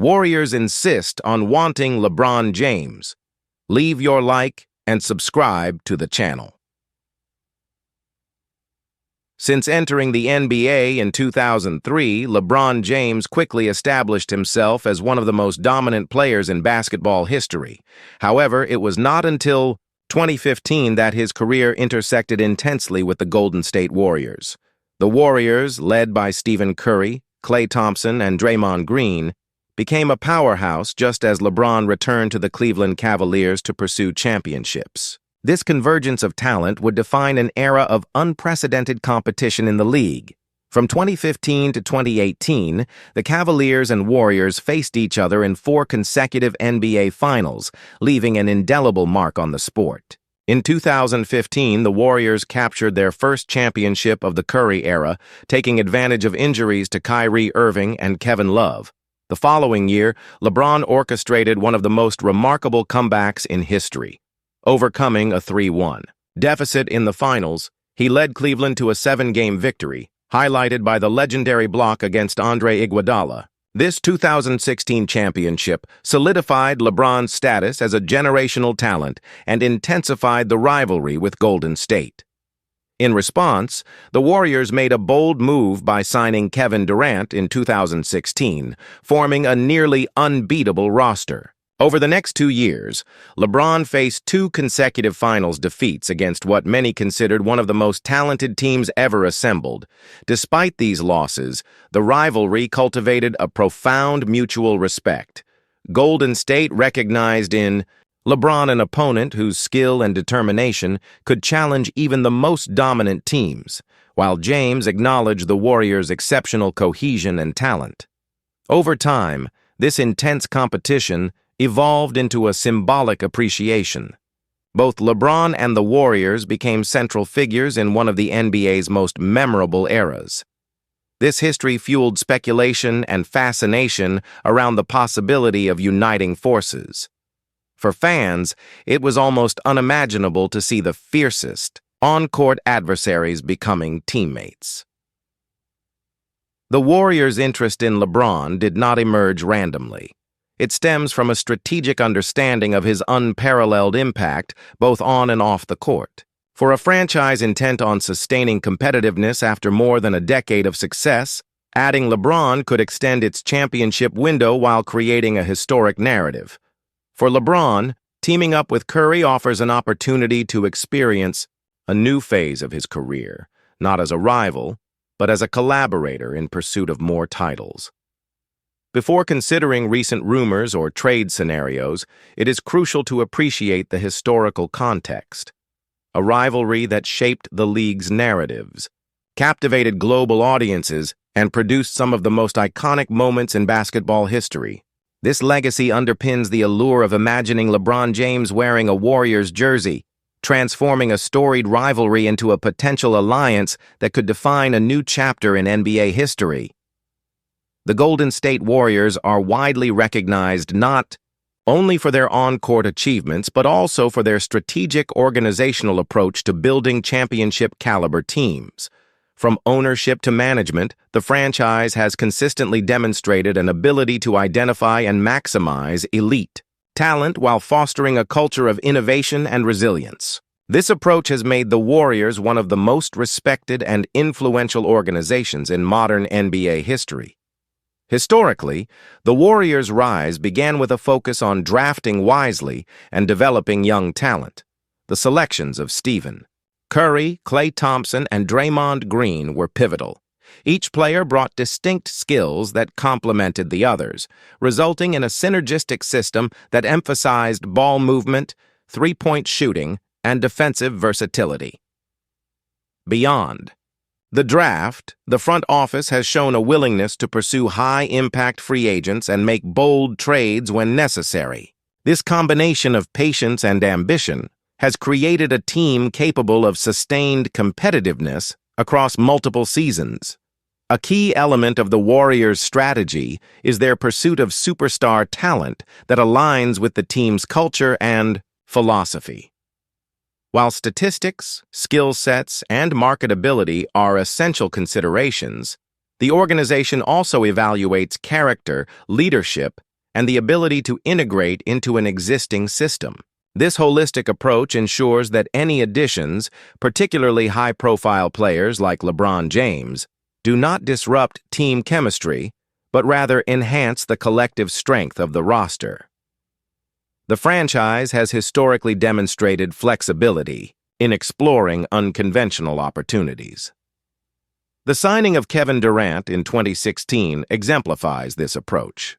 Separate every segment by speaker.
Speaker 1: Warriors insist on wanting LeBron James. Leave your like and subscribe to the channel. Since entering the NBA in 2003, LeBron James quickly established himself as one of the most dominant players in basketball history. However, it was not until 2015 that his career intersected intensely with the Golden State Warriors. The Warriors, led by Stephen Curry, Klay Thompson, and Draymond Green, became a powerhouse just as LeBron returned to the Cleveland Cavaliers to pursue championships. This convergence of talent would define an era of unprecedented competition in the league. From 2015 to 2018, the Cavaliers and Warriors faced each other in 4 consecutive NBA Finals, leaving an indelible mark on the sport. In 2015, the Warriors captured their first championship of the Curry era, taking advantage of injuries to Kyrie Irving and Kevin Love. The following year, LeBron orchestrated one of the most remarkable comebacks in history. Overcoming a 3-1 deficit in the finals, he led Cleveland to a 7-game victory, highlighted by the legendary block against Andre Iguodala. This 2016 championship solidified LeBron's status as a generational talent and intensified the rivalry with Golden State. In response, the Warriors made a bold move by signing Kevin Durant in 2016, forming a nearly unbeatable roster. Over the next 2 years, LeBron faced 2 consecutive finals defeats against what many considered one of the most talented teams ever assembled. Despite these losses, the rivalry cultivated a profound mutual respect. Golden State recognized in LeBron an opponent whose skill and determination could challenge even the most dominant teams, while James acknowledged the Warriors' exceptional cohesion and talent. Over time, this intense competition evolved into a symbolic appreciation. Both LeBron and the Warriors became central figures in one of the NBA's most memorable eras. This history fueled speculation and fascination around the possibility of uniting forces. For fans, it was almost unimaginable to see the fiercest, on-court adversaries becoming teammates. The Warriors' interest in LeBron did not emerge randomly. It stems from a strategic understanding of his unparalleled impact, both on and off the court. For a franchise intent on sustaining competitiveness after more than a decade of success, adding LeBron could extend its championship window while creating a historic narrative. For LeBron, teaming up with Curry offers an opportunity to experience a new phase of his career, not as a rival, but as a collaborator in pursuit of more titles. Before considering recent rumors or trade scenarios, it is crucial to appreciate the historical context. A rivalry that shaped the league's narratives, captivated global audiences, and produced some of the most iconic moments in basketball history. This legacy underpins the allure of imagining LeBron James wearing a Warriors jersey, transforming a storied rivalry into a potential alliance that could define a new chapter in NBA history. The Golden State Warriors are widely recognized not only for their on-court achievements, but also for their strategic organizational approach to building championship-caliber teams. From ownership to management, the franchise has consistently demonstrated an ability to identify and maximize elite talent while fostering a culture of innovation and resilience. This approach has made the Warriors one of the most respected and influential organizations in modern NBA history. Historically, the Warriors' rise began with a focus on drafting wisely and developing young talent. The selections of Stephen Curry, Klay Thompson, and Draymond Green were pivotal. Each player brought distinct skills that complemented the others, resulting in a synergistic system that emphasized ball movement, three-point shooting, and defensive versatility. Beyond the draft, the front office has shown a willingness to pursue high-impact free agents and make bold trades when necessary. This combination of patience and ambition has created a team capable of sustained competitiveness across multiple seasons. A key element of the Warriors' strategy is their pursuit of superstar talent that aligns with the team's culture and philosophy. While statistics, skill sets, and marketability are essential considerations, the organization also evaluates character, leadership, and the ability to integrate into an existing system. This holistic approach ensures that any additions, particularly high-profile players like LeBron James, do not disrupt team chemistry, but rather enhance the collective strength of the roster. The franchise has historically demonstrated flexibility in exploring unconventional opportunities. The signing of Kevin Durant in 2016 exemplifies this approach.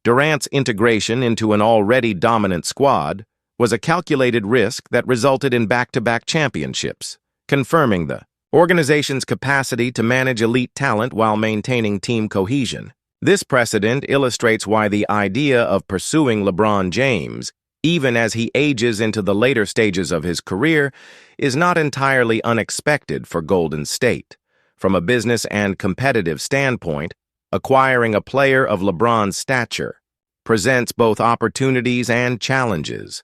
Speaker 1: Durant's integration into an already dominant squad was a calculated risk that resulted in back-to-back championships, confirming the organization's capacity to manage elite talent while maintaining team cohesion. This precedent illustrates why the idea of pursuing LeBron James, even as he ages into the later stages of his career, is not entirely unexpected for Golden State. From a business and competitive standpoint, acquiring a player of LeBron's stature presents both opportunities and challenges.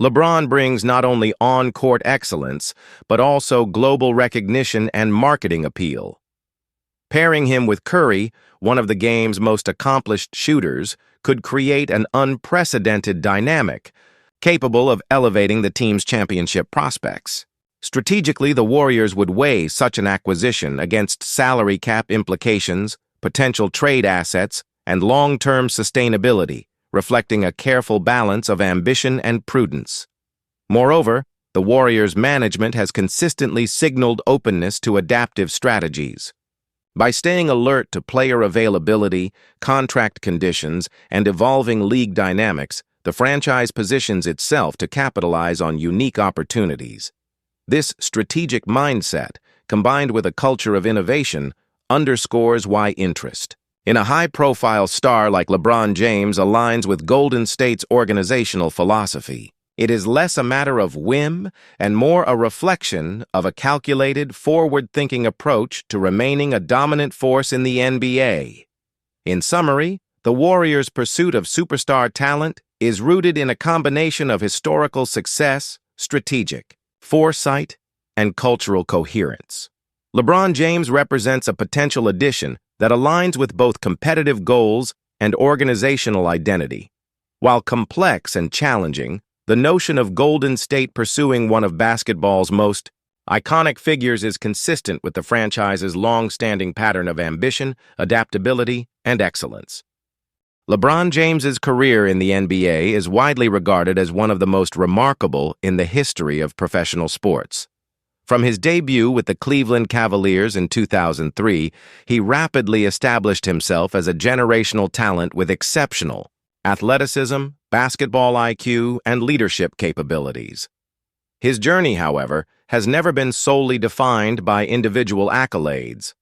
Speaker 1: LeBron brings not only on-court excellence, but also global recognition and marketing appeal. Pairing him with Curry, one of the game's most accomplished shooters, could create an unprecedented dynamic, capable of elevating the team's championship prospects. Strategically, the Warriors would weigh such an acquisition against salary cap implications, potential trade assets, and long-term sustainability, reflecting a careful balance of ambition and prudence. Moreover, the Warriors' management has consistently signaled openness to adaptive strategies. By staying alert to player availability, contract conditions, and evolving league dynamics, the franchise positions itself to capitalize on unique opportunities. This strategic mindset, combined with a culture of innovation, underscores why interest in a high-profile star like LeBron James aligns with Golden State's organizational philosophy. It is less a matter of whim and more a reflection of a calculated, forward-thinking approach to remaining a dominant force in the NBA. In summary, the Warriors' pursuit of superstar talent is rooted in a combination of historical success, strategic foresight, and cultural coherence. LeBron James represents a potential addition that aligns with both competitive goals and organizational identity. While complex and challenging, the notion of Golden State pursuing one of basketball's most iconic figures is consistent with the franchise's long-standing pattern of ambition, adaptability, and excellence. LeBron James's career in the NBA is widely regarded as one of the most remarkable in the history of professional sports. From his debut with the Cleveland Cavaliers in 2003, he rapidly established himself as a generational talent with exceptional athleticism, basketball IQ, and leadership capabilities. His journey, however, has never been solely defined by individual accolades.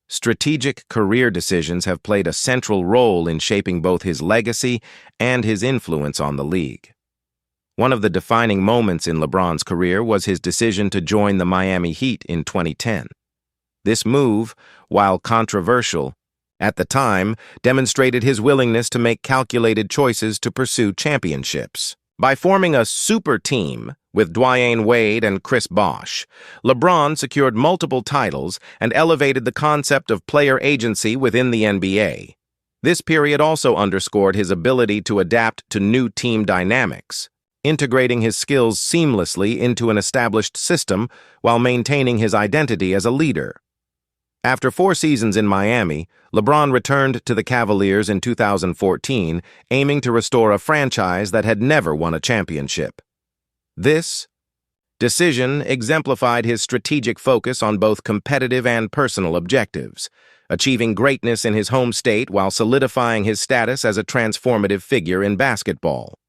Speaker 1: Strategic career decisions have played a central role in shaping both his legacy and his influence on the league. One of the defining moments in LeBron's career was his decision to join the Miami Heat in 2010. This move, while controversial at the time, demonstrated his willingness to make calculated choices to pursue championships. By forming a super team with Dwyane Wade and Chris Bosh, LeBron secured multiple titles and elevated the concept of player agency within the NBA. This period also underscored his ability to adapt to new team dynamics, integrating his skills seamlessly into an established system while maintaining his identity as a leader. After 4 seasons in Miami, LeBron returned to the Cavaliers in 2014, aiming to restore a franchise that had never won a championship. This decision exemplified his strategic focus on both competitive and personal objectives, achieving greatness in his home state while solidifying his status as a transformative figure in basketball.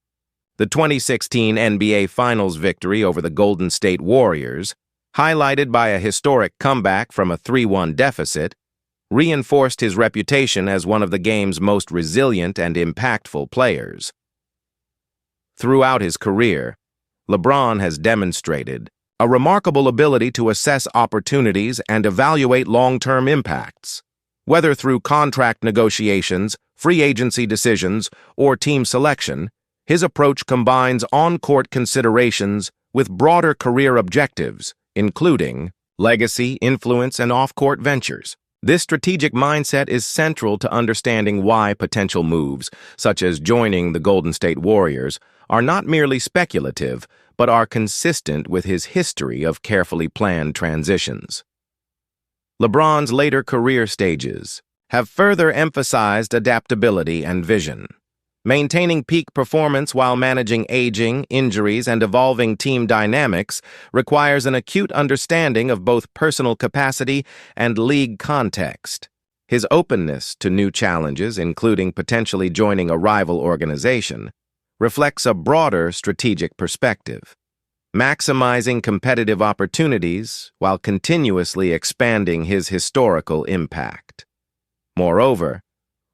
Speaker 1: The 2016 NBA Finals victory over the Golden State Warriors, highlighted by a historic comeback from a 3-1 deficit, reinforced his reputation as one of the game's most resilient and impactful players. Throughout his career, LeBron has demonstrated a remarkable ability to assess opportunities and evaluate long-term impacts. Whether through contract negotiations, free agency decisions, or team selection, his approach combines on-court considerations with broader career objectives, including legacy, influence, and off-court ventures. This strategic mindset is central to understanding why potential moves, such as joining the Golden State Warriors, are not merely speculative, but are consistent with his history of carefully planned transitions. LeBron's later career stages have further emphasized adaptability and vision. Maintaining peak performance while managing aging, injuries, and evolving team dynamics requires an acute understanding of both personal capacity and league context. His openness to new challenges, including potentially joining a rival organization, reflects a broader strategic perspective, maximizing competitive opportunities while continuously expanding his historical impact. Moreover,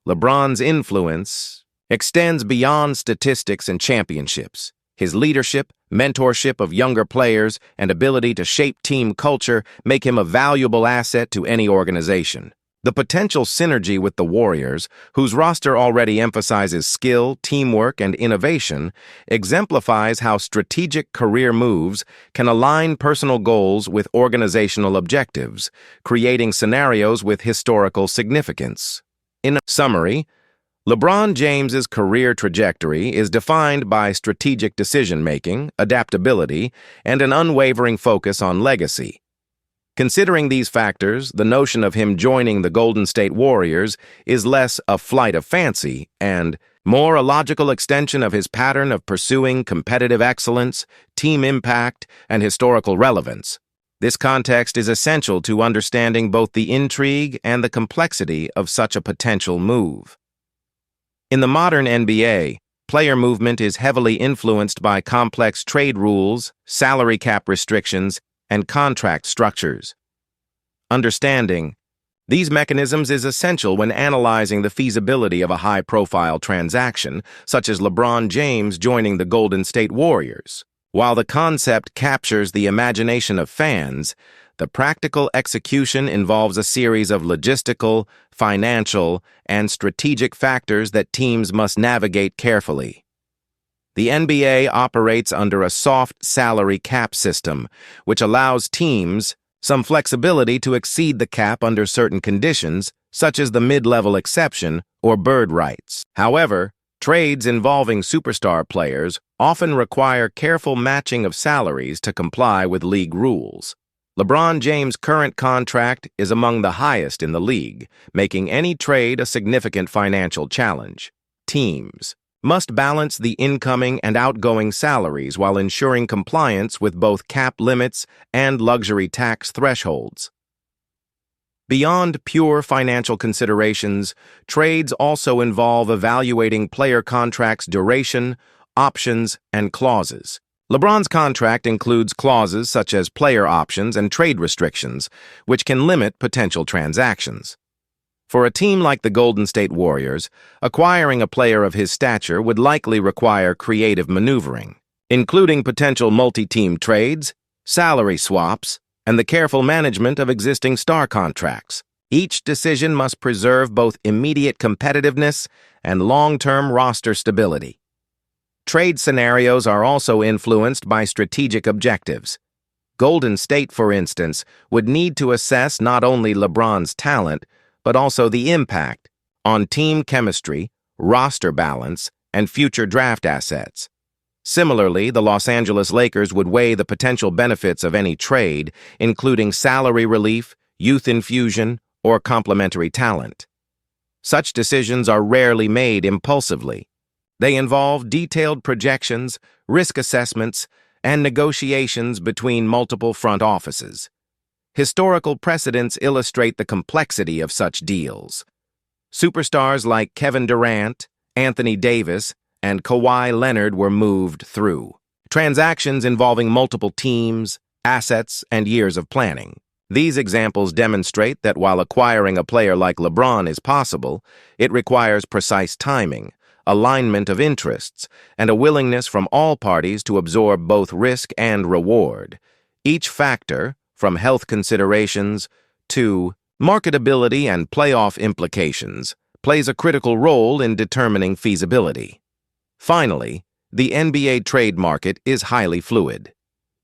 Speaker 1: LeBron's influence extends beyond statistics and championships. His leadership, mentorship of younger players, and ability to shape team culture make him a valuable asset to any organization. The potential synergy with the Warriors, whose roster already emphasizes skill, teamwork, and innovation, exemplifies how strategic career moves can align personal goals with organizational objectives, creating scenarios with historical significance. In summary, LeBron James's career trajectory is defined by strategic decision-making, adaptability, and an unwavering focus on legacy. Considering these factors, the notion of him joining the Golden State Warriors is less a flight of fancy and more a logical extension of his pattern of pursuing competitive excellence, team impact, and historical relevance. This context is essential to understanding both the intrigue and the complexity of such a potential move. In the modern NBA, player movement is heavily influenced by complex trade rules, salary cap restrictions, and contract structures. Understanding these mechanisms is essential when analyzing the feasibility of a high-profile transaction, such as LeBron James joining the Golden State Warriors. While the concept captures the imagination of fans, the practical execution involves a series of logistical, financial, and strategic factors that teams must navigate carefully. The NBA operates under a soft salary cap system, which allows teams some flexibility to exceed the cap under certain conditions, such as the mid-level exception or bird rights. However, trades involving superstar players often require careful matching of salaries to comply with league rules. LeBron James' current contract is among the highest in the league, making any trade a significant financial challenge. Teams must balance the incoming and outgoing salaries while ensuring compliance with both cap limits and luxury tax thresholds. Beyond pure financial considerations, trades also involve evaluating player contracts' duration, options, and clauses. LeBron's contract includes clauses such as player options and trade restrictions, which can limit potential transactions. For a team like the Golden State Warriors, acquiring a player of his stature would likely require creative maneuvering, including potential multi-team trades, salary swaps, and the careful management of existing star contracts. Each decision must preserve both immediate competitiveness and long-term roster stability. Trade scenarios are also influenced by strategic objectives. Golden State, for instance, would need to assess not only LeBron's talent, but also the impact on team chemistry, roster balance, and future draft assets. Similarly, the Los Angeles Lakers would weigh the potential benefits of any trade, including salary relief, youth infusion, or complementary talent. Such decisions are rarely made impulsively. They involve detailed projections, risk assessments, and negotiations between multiple front offices. Historical precedents illustrate the complexity of such deals. Superstars like Kevin Durant, Anthony Davis, and Kawhi Leonard were moved through transactions involving multiple teams, assets, and years of planning. These examples demonstrate that while acquiring a player like LeBron is possible, it requires precise timing, alignment of interests, and a willingness from all parties to absorb both risk and reward. Each factor, from health considerations to marketability and playoff implications, plays a critical role in determining feasibility. Finally, the NBA trade market is highly fluid.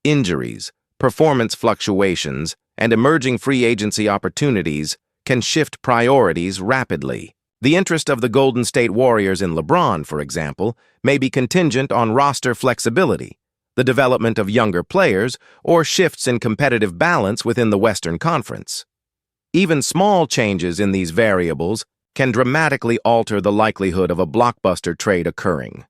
Speaker 1: Injuries, performance fluctuations, and emerging free agency opportunities can shift priorities rapidly. The interest of the Golden State Warriors in LeBron, for example, may be contingent on roster flexibility, the development of younger players, or shifts in competitive balance within the Western Conference. Even small changes in these variables can dramatically alter the likelihood of a blockbuster trade occurring.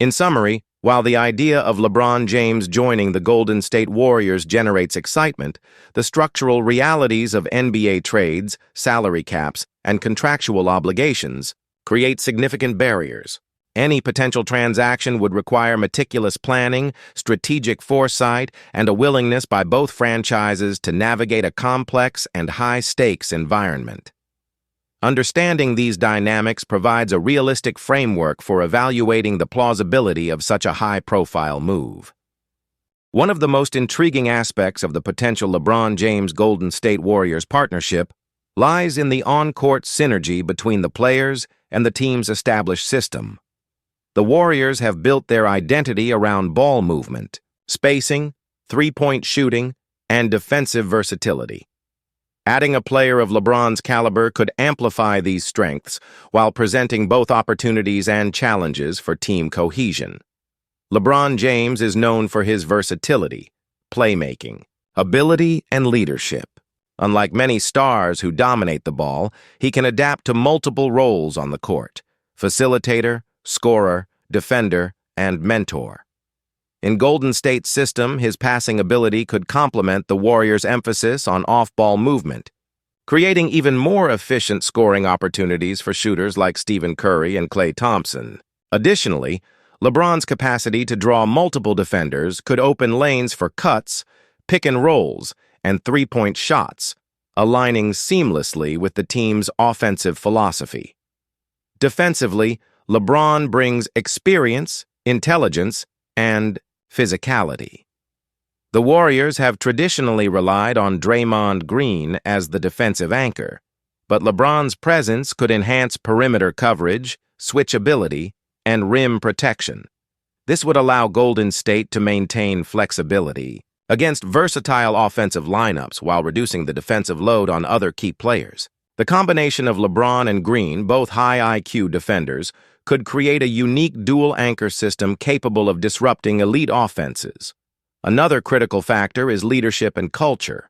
Speaker 1: In summary, while the idea of LeBron James joining the Golden State Warriors generates excitement, the structural realities of NBA trades, salary caps, and contractual obligations create significant barriers. Any potential transaction would require meticulous planning, strategic foresight, and a willingness by both franchises to navigate a complex and high-stakes environment. Understanding these dynamics provides a realistic framework for evaluating the plausibility of such a high-profile move. One of the most intriguing aspects of the potential LeBron James Golden State Warriors partnership lies in the on-court synergy between the players and the team's established system. The Warriors have built their identity around ball movement, spacing, three-point shooting, and defensive versatility. Adding a player of LeBron's caliber could amplify these strengths while presenting both opportunities and challenges for team cohesion. LeBron James is known for his versatility, playmaking, ability, and leadership. Unlike many stars who dominate the ball, he can adapt to multiple roles on the court: facilitator, scorer, defender, and mentor. In Golden State's system, his passing ability could complement the Warriors' emphasis on off-ball movement, creating even more efficient scoring opportunities for shooters like Stephen Curry and Klay Thompson. Additionally, LeBron's capacity to draw multiple defenders could open lanes for cuts, pick-and-rolls, and three-point shots, aligning seamlessly with the team's offensive philosophy. Defensively, LeBron brings experience, intelligence, and physicality. The Warriors have traditionally relied on Draymond Green as the defensive anchor, but LeBron's presence could enhance perimeter coverage, switchability, and rim protection. This would allow Golden State to maintain flexibility against versatile offensive lineups while reducing the defensive load on other key players. The combination of LeBron and Green, both high IQ defenders, could create a unique dual anchor system capable of disrupting elite offenses. Another critical factor is leadership and culture.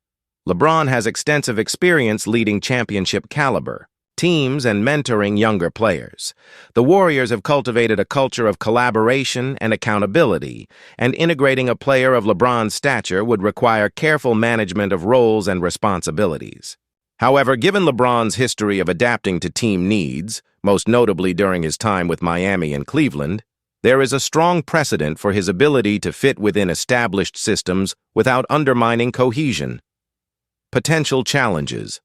Speaker 1: LeBron has extensive experience leading championship-caliber teams and mentoring younger players. The Warriors have cultivated a culture of collaboration and accountability, and integrating a player of LeBron's stature would require careful management of roles and responsibilities. However, given LeBron's history of adapting to team needs, most notably during his time with Miami and Cleveland, there is a strong precedent for his ability to fit within established systems without undermining cohesion. Potential challenges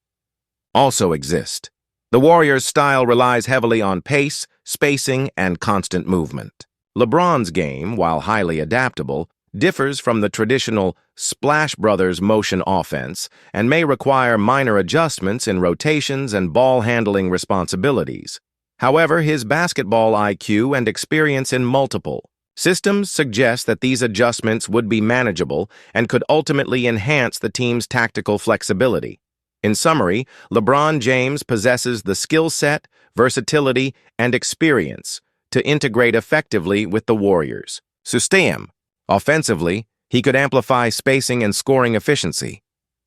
Speaker 1: also exist. The Warriors' style relies heavily on pace, spacing, and constant movement. LeBron's game, while highly adaptable, differs from the traditional Splash Brothers motion offense and may require minor adjustments in rotations and ball-handling responsibilities. However, his basketball IQ and experience in multiple systems suggest that these adjustments would be manageable and could ultimately enhance the team's tactical flexibility. In summary, LeBron James possesses the skill set, versatility, and experience to integrate effectively with the Warriors' system. Offensively, he could amplify spacing and scoring efficiency.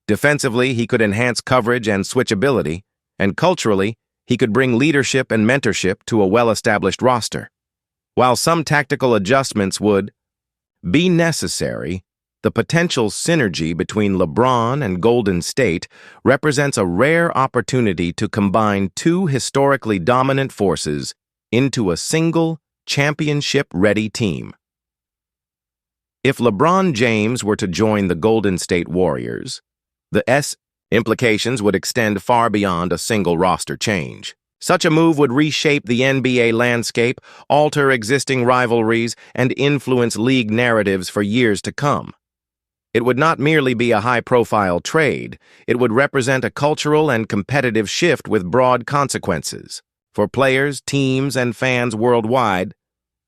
Speaker 1: Defensively, he could enhance coverage and switchability. And culturally, he could bring leadership and mentorship to a well-established roster. While some tactical adjustments would be necessary, the potential synergy between LeBron and Golden State represents a rare opportunity to combine two historically dominant forces into a single, championship-ready team. If LeBron James were to join the Golden State Warriors, the implications would extend far beyond a single roster change. Such a move would reshape the NBA landscape, alter existing rivalries, and influence league narratives for years to come. It would not merely be a high-profile trade, it would represent a cultural and competitive shift with broad consequences for players, teams, and fans worldwide.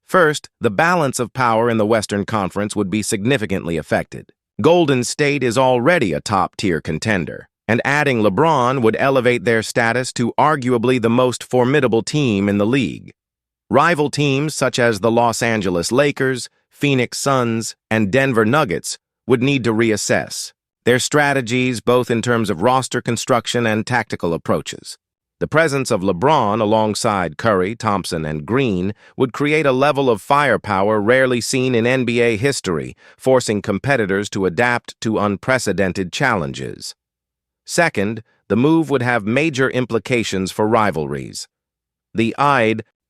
Speaker 1: First, the balance of power in the Western Conference would be significantly affected. Golden State is already a top-tier contender, and adding LeBron would elevate their status to arguably the most formidable team in the league. Rival teams such as the Los Angeles Lakers, Phoenix Suns, and Denver Nuggets would need to reassess their strategies both in terms of roster construction and tactical approaches. The presence of LeBron alongside Curry, Thompson, and Green would create a level of firepower rarely seen in NBA history, forcing competitors to adapt to unprecedented challenges. Second, the move would have major implications for rivalries. The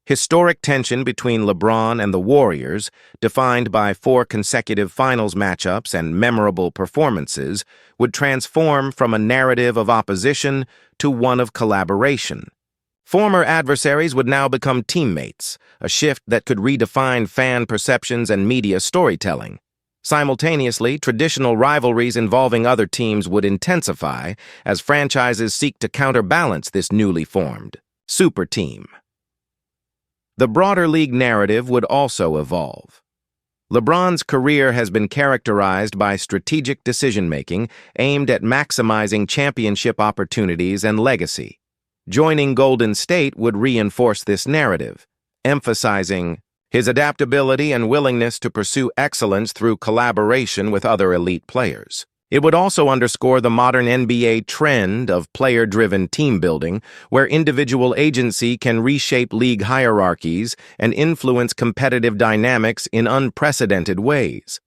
Speaker 1: historic tension between LeBron and the Warriors, defined by 4 consecutive finals matchups and memorable performances, would transform from a narrative of opposition to one of collaboration. Former adversaries would now become teammates, a shift that could redefine fan perceptions and media storytelling. Simultaneously, traditional rivalries involving other teams would intensify as franchises seek to counterbalance this newly formed super team. The broader league narrative would also evolve. LeBron's career has been characterized by strategic decision-making aimed at maximizing championship opportunities and legacy. Joining Golden State would reinforce this narrative, emphasizing his adaptability and willingness to pursue excellence through collaboration with other elite players. It would also underscore the modern NBA trend of player-driven team building, where individual agency can reshape league hierarchies and influence competitive dynamics in unprecedented ways.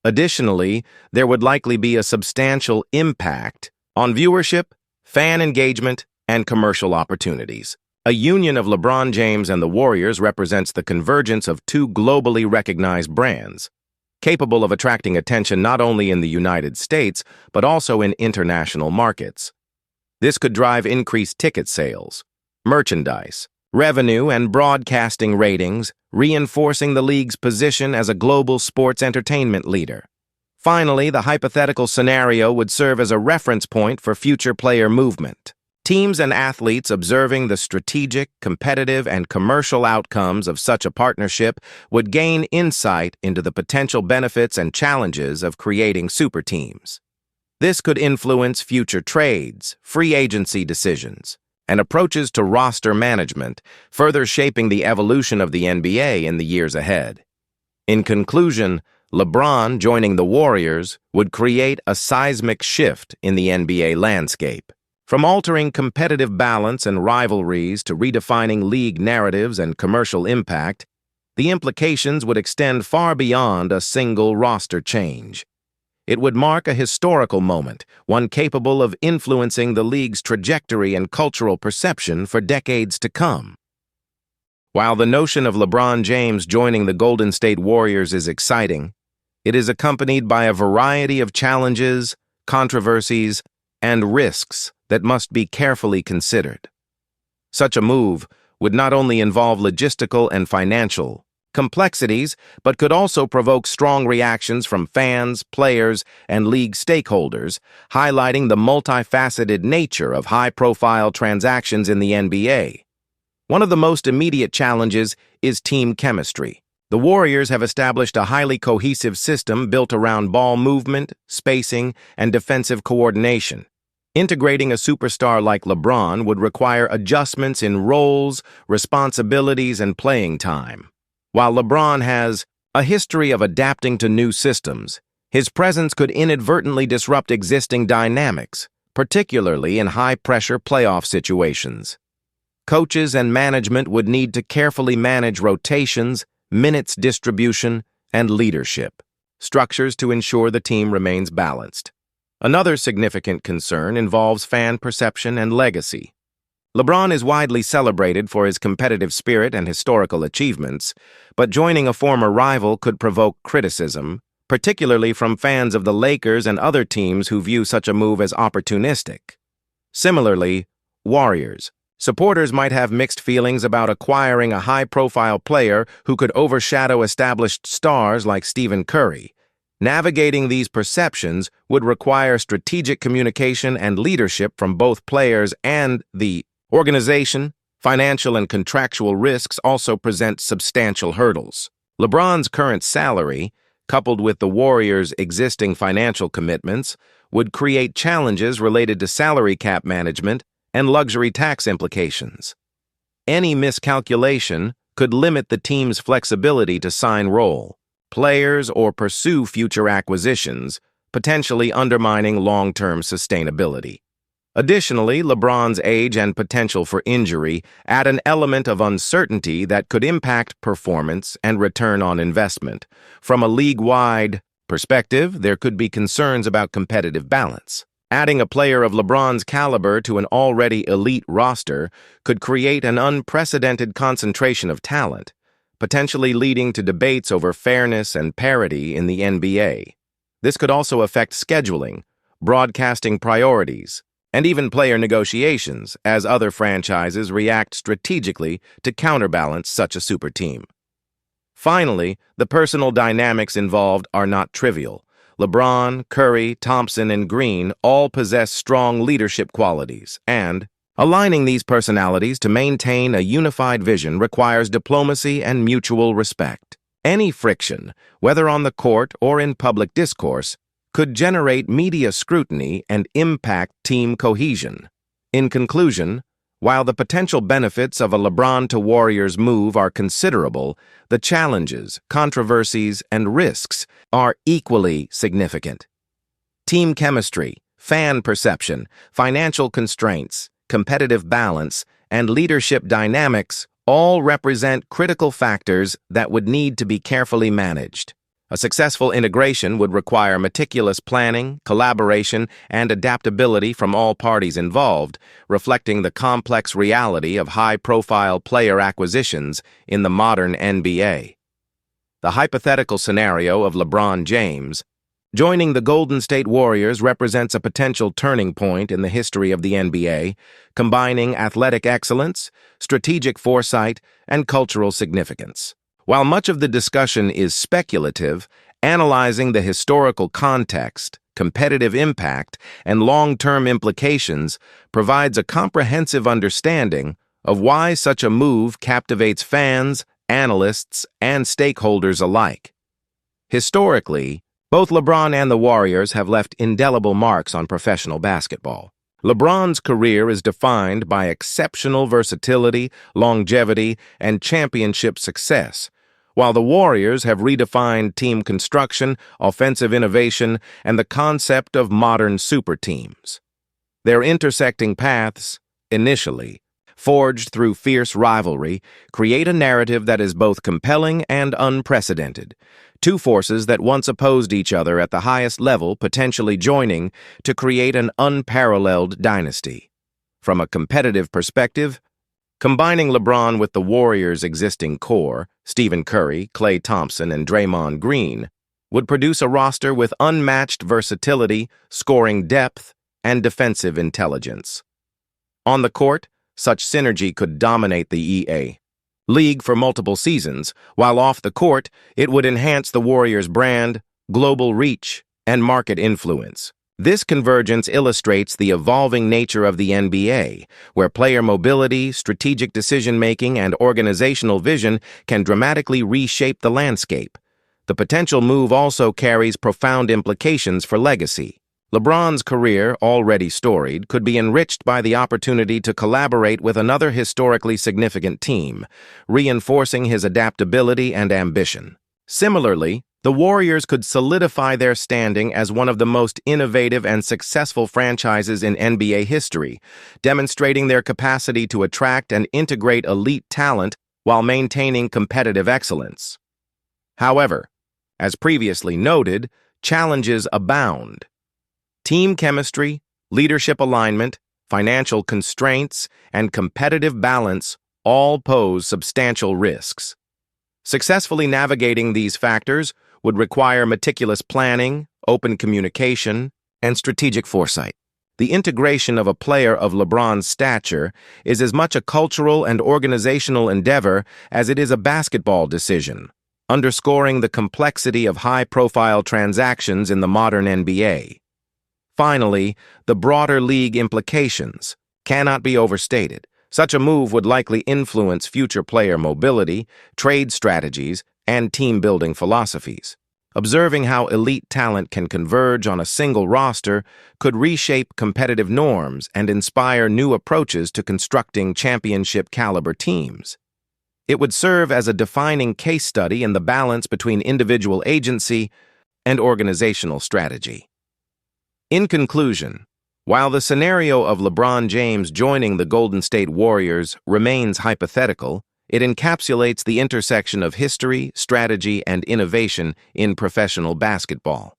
Speaker 1: Additionally, there would likely be a substantial impact on viewership, fan engagement, and commercial opportunities. A union of LeBron James and the Warriors represents the convergence of 2 globally recognized brands, capable of attracting attention not only in the United States, but also in international markets. This could drive increased ticket sales, merchandise, revenue, and broadcasting ratings, reinforcing the league's position as a global sports entertainment leader. Finally, the hypothetical scenario would serve as a reference point for future player movement. Teams and athletes observing the strategic, competitive, and commercial outcomes of such a partnership would gain insight into the potential benefits and challenges of creating super teams. This could influence future trades, free agency decisions, and approaches to roster management, further shaping the evolution of the NBA in the years ahead. In conclusion, LeBron joining the Warriors would create a seismic shift in the NBA landscape. From altering competitive balance and rivalries to redefining league narratives and commercial impact, the implications would extend far beyond a single roster change. It would mark a historical moment, one capable of influencing the league's trajectory and cultural perception for decades to come. While the notion of LeBron James joining the Golden State Warriors is exciting, it is accompanied by a variety of challenges, controversies, and risks that must be carefully considered. Such a move would not only involve logistical and financial complexities, but could also provoke strong reactions from fans, players, and league stakeholders, highlighting the multifaceted nature of high-profile transactions in the NBA. One of the most immediate challenges is team chemistry. The Warriors have established a highly cohesive system built around ball movement, spacing, and defensive coordination. Integrating a superstar like LeBron would require adjustments in roles, responsibilities, and playing time. While LeBron has a history of adapting to new systems, his presence could inadvertently disrupt existing dynamics, particularly in high-pressure playoff situations. Coaches and management would need to carefully manage rotations, minutes distribution, and leadership structures to ensure the team remains balanced. Another significant concern involves fan perception and legacy. LeBron is widely celebrated for his competitive spirit and historical achievements, but joining a former rival could provoke criticism, particularly from fans of the Lakers and other teams who view such a move as opportunistic. Similarly, Warriors supporters might have mixed feelings about acquiring a high-profile player who could overshadow established stars like Stephen Curry. Navigating these perceptions would require strategic communication and leadership from both players and the organization. Financial and contractual risks also present substantial hurdles. LeBron's current salary, coupled with the Warriors' existing financial commitments, would create challenges related to salary cap management and luxury tax implications. Any miscalculation could limit the team's flexibility to sign role players or pursue future acquisitions, potentially undermining long-term sustainability. Additionally, LeBron's age and potential for injury add an element of uncertainty that could impact performance and return on investment. From a league-wide perspective, there could be concerns about competitive balance. Adding a player of LeBron's caliber to an already elite roster could create an unprecedented concentration of talent, potentially leading to debates over fairness and parity in the NBA. This could also affect scheduling, broadcasting priorities, and even player negotiations as other franchises react strategically to counterbalance such a super team. Finally, the personal dynamics involved are not trivial. LeBron, Curry, Thompson, and Green all possess strong leadership qualities, and aligning these personalities to maintain a unified vision requires diplomacy and mutual respect. Any friction, whether on the court or in public discourse, could generate media scrutiny and impact team cohesion. In conclusion, while the potential benefits of a LeBron to Warriors move are considerable, the challenges, controversies, and risks are equally significant. Team chemistry, fan perception, financial constraints, competitive balance, and leadership dynamics all represent critical factors that would need to be carefully managed. A successful integration would require meticulous planning, collaboration, and adaptability from all parties involved, reflecting the complex reality of high-profile player acquisitions in the modern NBA. The hypothetical scenario of LeBron James joining the Golden State Warriors represents a potential turning point in the history of the NBA, combining athletic excellence, strategic foresight, and cultural significance. While much of the discussion is speculative, analyzing the historical context, competitive impact, and long-term implications provides a comprehensive understanding of why such a move captivates fans, analysts, and stakeholders alike. Historically, both LeBron and the Warriors have left indelible marks on professional basketball. LeBron's career is defined by exceptional versatility, longevity, and championship success, while the Warriors have redefined team construction, offensive innovation, and the concept of modern super teams. Their intersecting paths, initially forged through fierce rivalry, create a narrative that is both compelling and unprecedented. Two forces that once opposed each other at the highest level potentially joining to create an unparalleled dynasty. From a competitive perspective, combining LeBron with the Warriors' existing core, Stephen Curry, Klay Thompson, and Draymond Green, would produce a roster with unmatched versatility, scoring depth, and defensive intelligence. On the court, such synergy could dominate the EA League for multiple seasons, while off the court, it would enhance the Warriors' brand, global reach, and market influence. This convergence illustrates the evolving nature of the NBA, where player mobility, strategic decision-making, and organizational vision can dramatically reshape the landscape. The potential move also carries profound implications for legacy. LeBron's career, already storied, could be enriched by the opportunity to collaborate with another historically significant team, reinforcing his adaptability and ambition. Similarly, the Warriors could solidify their standing as one of the most innovative and successful franchises in NBA history, demonstrating their capacity to attract and integrate elite talent while maintaining competitive excellence. However, as previously noted, challenges abound. Team chemistry, leadership alignment, financial constraints, and competitive balance all pose substantial risks. Successfully navigating these factors would require meticulous planning, open communication, and strategic foresight. The integration of a player of LeBron's stature is as much a cultural and organizational endeavor as it is a basketball decision, underscoring the complexity of high-profile transactions in the modern NBA. Finally, the broader league implications cannot be overstated. Such a move would likely influence future player mobility, trade strategies, and team-building philosophies. Observing how elite talent can converge on a single roster could reshape competitive norms and inspire new approaches to constructing championship-caliber teams. It would serve as a defining case study in the balance between individual agency and organizational strategy. In conclusion, while the scenario of LeBron James joining the Golden State Warriors remains hypothetical, it encapsulates the intersection of history, strategy, and innovation in professional basketball.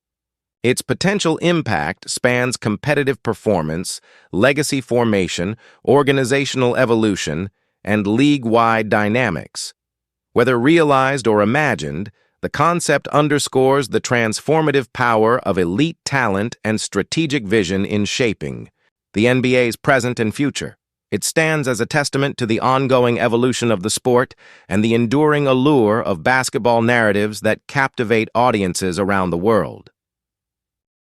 Speaker 1: Its potential impact spans competitive performance, legacy formation, organizational evolution, and league-wide dynamics. Whether realized or imagined, the concept underscores the transformative power of elite talent and strategic vision in shaping the NBA's present and future. It stands as a testament to the ongoing evolution of the sport and the enduring allure of basketball narratives that captivate audiences around the world.